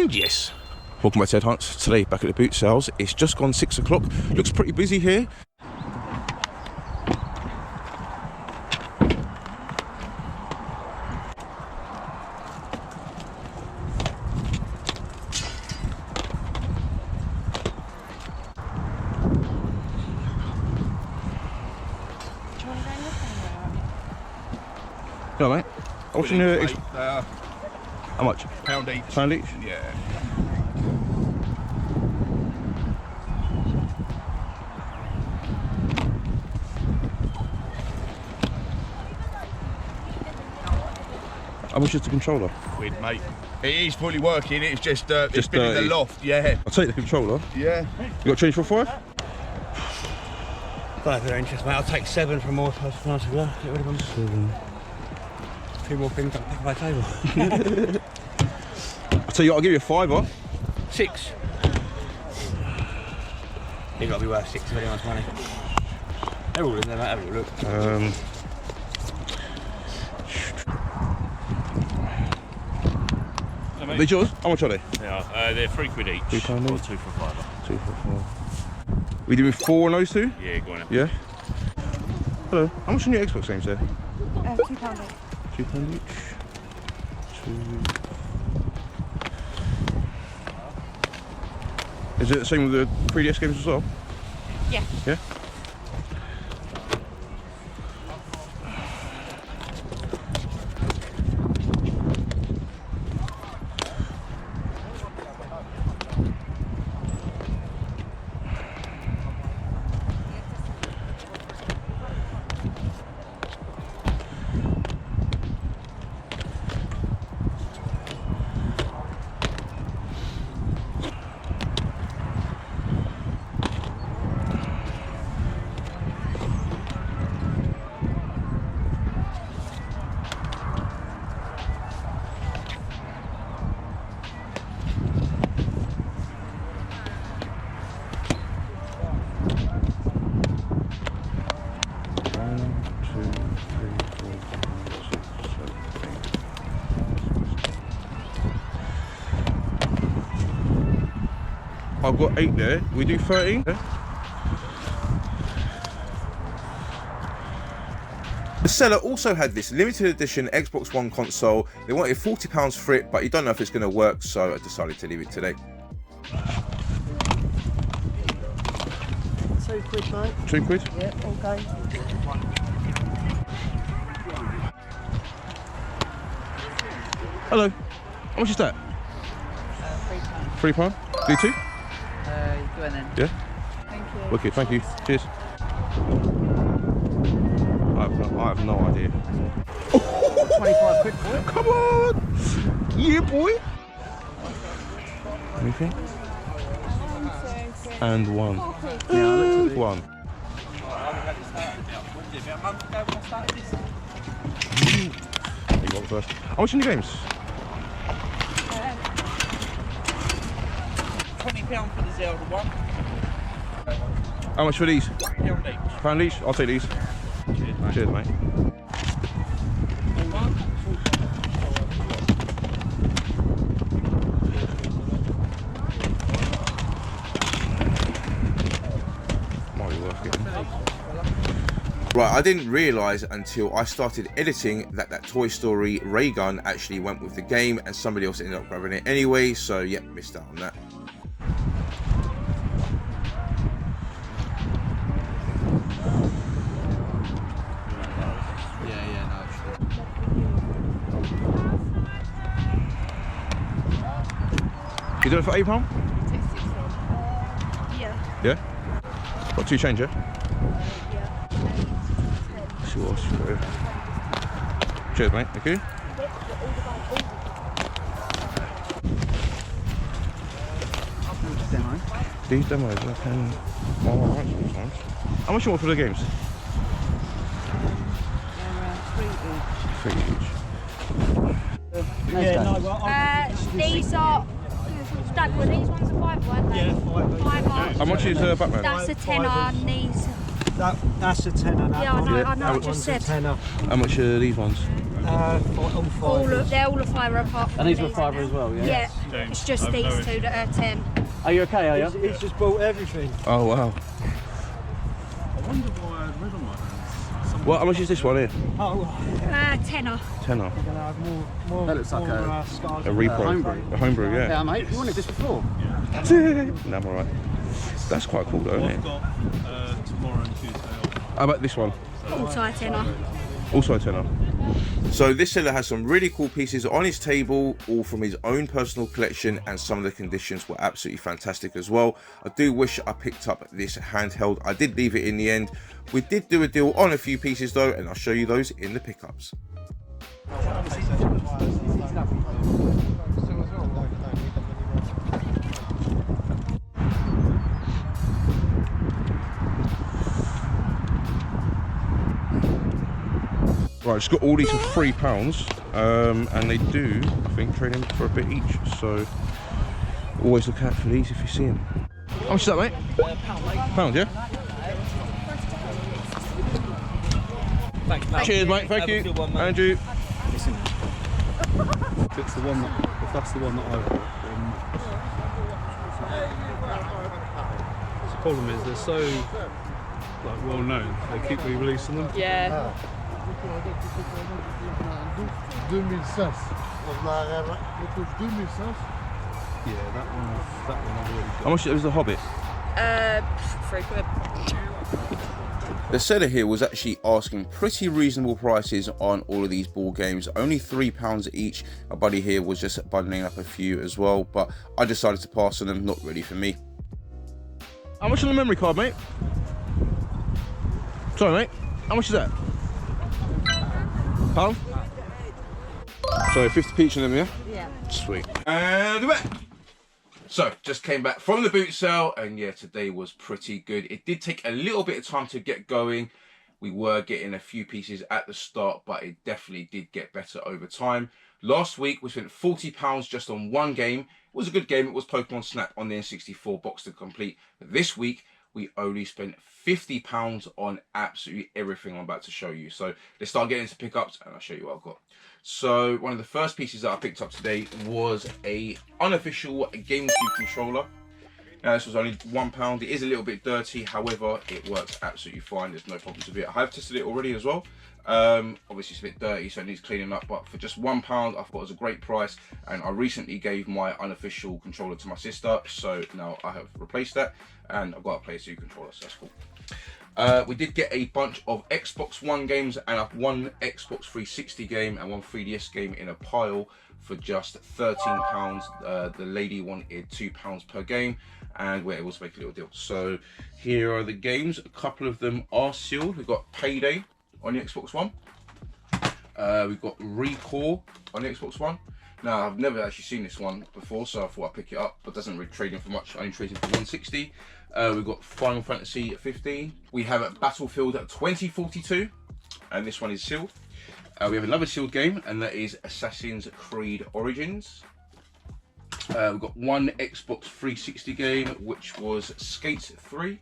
And yes, welcome back to Ed Hunts. Today back at the boot sales. It's just gone 6 o'clock. Looks pretty busy here. Yeah, mate. What's in your how much? Pound each. Pound each? Yeah. How much is the controller? Quid, mate. It is fully working. It's just it's been in the loft. Yeah. I'll take the controller. Yeah. You got change for 5? Don't have their interest, mate. I'll take 7 from more nice to go. Get rid of them. 7. 2 more things, I'll pick up my table. I'll tell you what, I'll give you a 5. 6. You've got to be worth 6 if anyone's money. They're all in there, mate. Have a look. Are they yours? How much are they? Yeah, they're £3 each. £3 Or each? 2 for £5. 2 for 4. We doing 4 on those two? Yeah, go on then. Yeah. Hello. How much are your Xbox games there? £2 each. £2 each. 2. Is it the same with the 3DS games as well? Yeah. Yeah. I've got 8 there. We do 13. Yeah? The seller also had this limited edition Xbox One console. They wanted £40 for it, but you don't know if it's going to work, so I decided to leave it today. £2, mate. £2? Yeah, okay. Hello. How much is that? £3. Do 2? Go on then. Yeah? Thank you. Okay, thank you. Cheers. I have no idea. 25 quid for it. Come on! Yeah, boy! Anything? And 1. And 1. You got first. How much in the games? £20 for the Zelda one. How much for these? £1 each. £1 each? I'll take these. Cheers, mate. Cheers, mate. Might be worth getting. Right, I didn't realise until I started editing that that Toy Story ray gun actually went with the game, and somebody else ended up grabbing it anyway, so yeah, missed out on that. You doing it for £8? Yeah. Yeah? Got 2 change, yeah? Yeah. Let's see what else you got here. Cheers, mate. Thank you. These demos, I can. Alright, sometimes. How much you want for the games? 3 each. Yeah, no, well, These are. Doug, were these ones are £5, weren't they? Yeah, £5. How much is Batman? That's a tenner, and these. That's a tenner. Yeah, I know. I just One's said. a tenner. How much are these ones? They're all a fiver apart. And these were fiver as well, yeah? Yeah, it's just these two that are 10. Are you okay, are you? He's just bought everything. Oh wow. I wonder why I had red on my hands. Well, how much is this one here? Tenner. Tenner. More, That looks like a repro. homebrew. A homebrew, yeah. Yeah, mate, you wanted this before? No, I'm alright. That's quite cool though, isn't I've it? got tomorrow and Tuesday off. How about this one? Also a tenner. Also a tenner. So this seller has some really cool pieces on his table, all from his own personal collection, and some of the conditions were absolutely fantastic as well. I do wish I picked up this handheld. I did leave it in the end. We did do a deal on a few pieces though, and I'll show you those in the pickups. Right, just got all these for £3, and they do, I think, trade in for a bit each. So always look out for these if you see them. How much is that, mate? Pound, yeah. Thanks, mate. Cheers, mate. Thank you, Andrew. Listen, if it's the one that, if that's the one that I bought, then the problem is they're so like well known. They keep re-releasing them. Yeah. 2006. Yeah, that one I've already got. How much was the Hobbit? £3. The seller here was actually asking pretty reasonable prices on all of these board games, only £3 each. My buddy here was just bundling up a few as well, but I decided to pass on them, not really for me. How much on the memory card, mate? Sorry, mate. How much is that? £1? Sorry, 50p each on them, yeah? Yeah. Sweet. And we're back. So, just came back from the boot sale, and yeah, today was pretty good. It did take a little bit of time to get going. We were getting a few pieces at the start, but it definitely did get better over time. Last week, we spent £40 just on one game. It was a good game. It was Pokemon Snap on the N64 box to complete. But this week, we only spent £50 on absolutely everything I'm about to show you. So let's start getting into pickups, and I'll show you what I've got. So one of the first pieces that I picked up today was a unofficial GameCube controller. Now this was only £1. It is a little bit dirty, however, it works absolutely fine. There's no problems with it. I have tested it already as well. Obviously it's a bit dirty, so it needs cleaning up, but for just £1 I thought it was a great price, and I recently gave my unofficial controller to my sister, so now I have replaced that and I've got a PS2 controller, so that's cool. We did get a bunch of Xbox One games and one Xbox 360 game and one 3DS game in a pile for just £13. The lady wanted £2 per game, and we're able to make a little deal. So here are the games. A couple of them are sealed. We've got Payday on the Xbox One. We've got Recall on the Xbox One. Now, I've never actually seen this one before, so I thought I'd pick it up, but doesn't really trade in for much. I only traded for 160. We've got Final Fantasy 15. We have Battlefield 2042, and this one is sealed. We have another sealed game, and that is Assassin's Creed Origins. We've got one Xbox 360 game, which was Skate 3.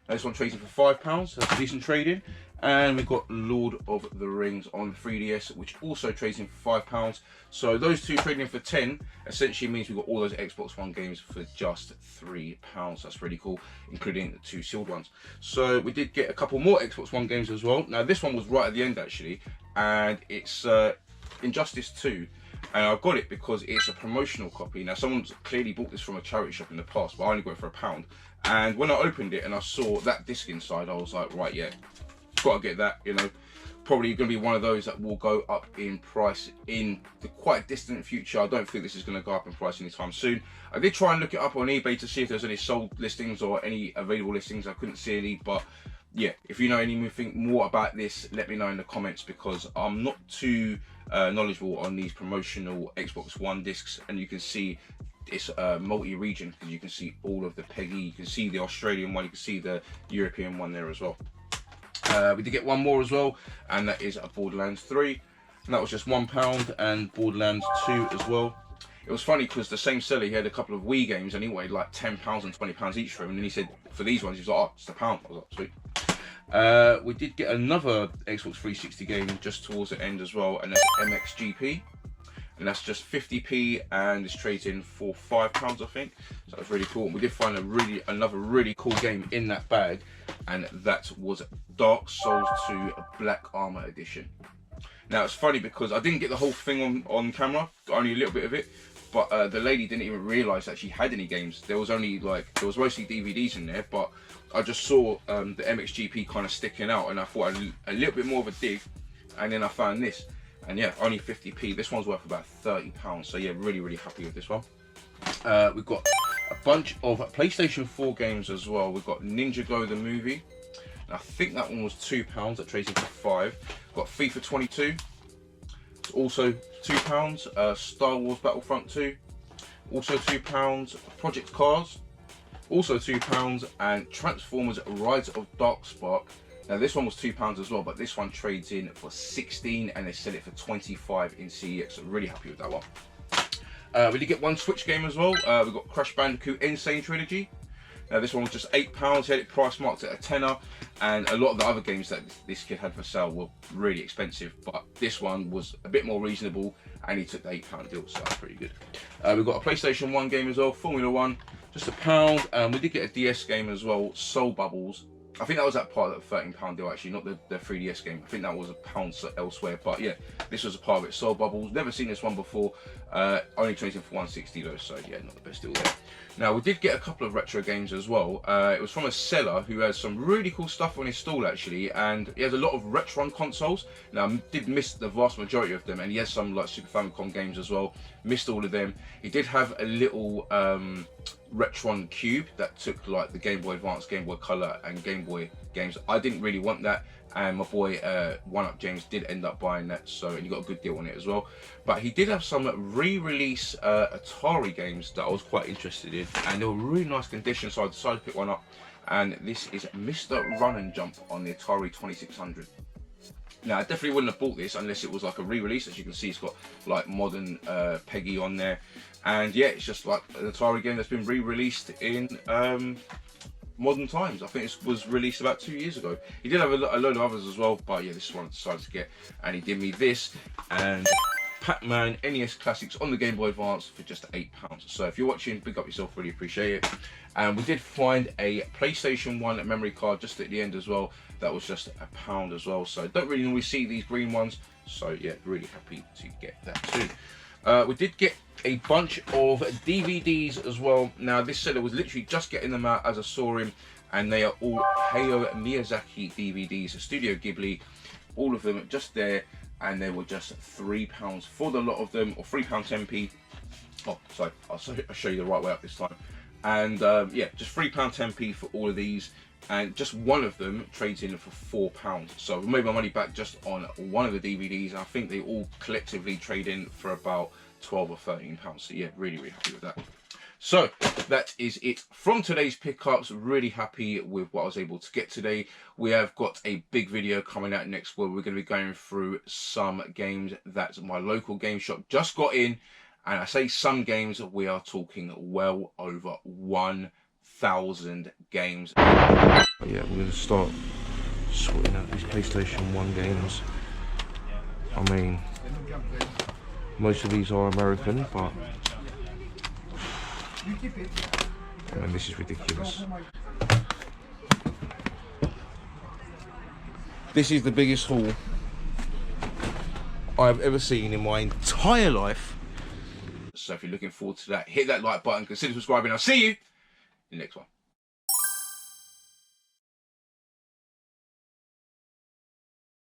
Now, this one trades in for £5, so that's a decent trade-in. And we've got Lord of the Rings on 3DS, which also trades in for £5. So those two trading in for 10 essentially means we've got all those Xbox One games for just £3. That's really cool, including the two sealed ones. So we did get a couple more Xbox One games as well. Now this one was right at the end actually, and it's Injustice 2. And I got it because it's a promotional copy. Now someone's clearly bought this from a charity shop in the past, but I only got it for £1. And when I opened it and I saw that disc inside, I was like, right, yeah, gotta get that, you know. Probably gonna be one of those that will go up in price in the quite distant future. I don't think this is gonna go up in price anytime soon. I did try and look it up on eBay to see if there's any sold listings or any available listings. I couldn't see any, but yeah, if you know anything more about this, let me know in the comments, because I'm not too knowledgeable on these promotional Xbox One discs. And you can see it's multi-region, because you can see all of the PEGI, you can see the Australian one, you can see the European one there as well. We did get one more as well, and that is a Borderlands 3, and that was just £1, and Borderlands 2 as well. It was funny because the same seller, he had a couple of Wii games and he wanted like £10 and £20 each for them, and then he said for these ones he was like, oh, it's £1. I was like, sweet. We did get another Xbox 360 game just towards the end as well, and that's MXGP. And that's just 50p, and it's trading for £5, I think. So that's really cool. And we did find another really cool game in that bag, and that was Dark Souls 2 Black Armor Edition. Now it's funny because I didn't get the whole thing on camera, got only a little bit of it, but the lady didn't even realise that she had any games. There was only there was mostly DVDs in there, but I just saw the MXGP kind of sticking out, and I thought a little bit more of a dig, and then I found this. And yeah, only 50p. This one's worth about £30. So yeah, really happy with this one. We've got a bunch of PlayStation 4 games as well. We've got Ninja Go the movie. And I think that one was £2. That trades into 5. We've got FIFA 22. It's also £2. Star Wars Battlefront 2. Also £2. Project Cars. Also £2. And Transformers Rise of Darkspark. Now this one was £2 as well, but this one trades in for 16, and they sell it for 25 in CEX. So really happy with that one. We did get one Switch game as well. We got Crash Bandicoot Insane Trilogy. Now this one was just £8. He had it price marked at a tenner, and a lot of the other games that this kid had for sale were really expensive, but this one was a bit more reasonable, and he took the £8 deal, so that's pretty good. We've got a PlayStation 1 game as well, Formula 1, just £1. We did get a DS game as well, Soul Bubbles. I think that was that part of the £13 deal actually, not the 3DS game. I think that was £1 elsewhere, but yeah, this was a part of it. Soul Bubbles, never seen this one before. Only trading for 160 though, so yeah, not the best deal there. Now we did get a couple of retro games as well. It was from a seller who has some really cool stuff on his stall actually, and he has a lot of Retron consoles. Now I did miss the vast majority of them, and he has some like Super Famicom games as well. Missed all of them. He did have a little Retron cube that took like the Game Boy Advance, Game Boy Color and Game Boy games. I didn't really want that, and my boy One Up James did end up buying that, so and he got a good deal on it as well. But he did have some re-release Atari games that I was quite interested in, and they were really nice condition, so I decided to pick one up, and this is Mr. Run and Jump on the Atari 2600. Now I definitely wouldn't have bought this unless it was like a re-release. As you can see, it's got like modern Peggy on there, and yeah, it's just like an Atari game that's been re-released in modern times. I think it was released about 2 years ago. He did have a load of others as well, but yeah, this is one I decided to get, and he did me this and Pac-Man NES Classics on the Game Boy Advance for just £8. So if you're watching, big up yourself, really appreciate it. And we did find a PlayStation 1 memory card just at the end as well. That was just £1 as well. So don't really normally see these green ones. So yeah, really happy to get that too. We did get a bunch of DVDs as well. Now this seller was literally just getting them out as I saw him, and they are all Hayao Miyazaki DVDs, Studio Ghibli, all of them just there, and they were just £3 for the lot of them, or £3.10p. Oh, sorry, I'll show you the right way up this time. And yeah, just £3.10p for all of these, and just one of them trades in for £4. So we made my money back just on one of the DVDs, and I think they all collectively trade in for about £12 or £13. So yeah, really happy with that. So that is it from today's pickups. Really happy with what I was able to get today. We have got a big video coming out next where we're going to be going through some games that my local game shop just got in. And I say some games, we are talking well over 1,000 games. Yeah, we're going to start sorting out these PlayStation 1 games. I mean, most of these are American, but I mean, this is ridiculous. This is the biggest haul I've ever seen in my entire life. So if you're looking forward to that, hit that like button, consider subscribing. I'll see you in the next one.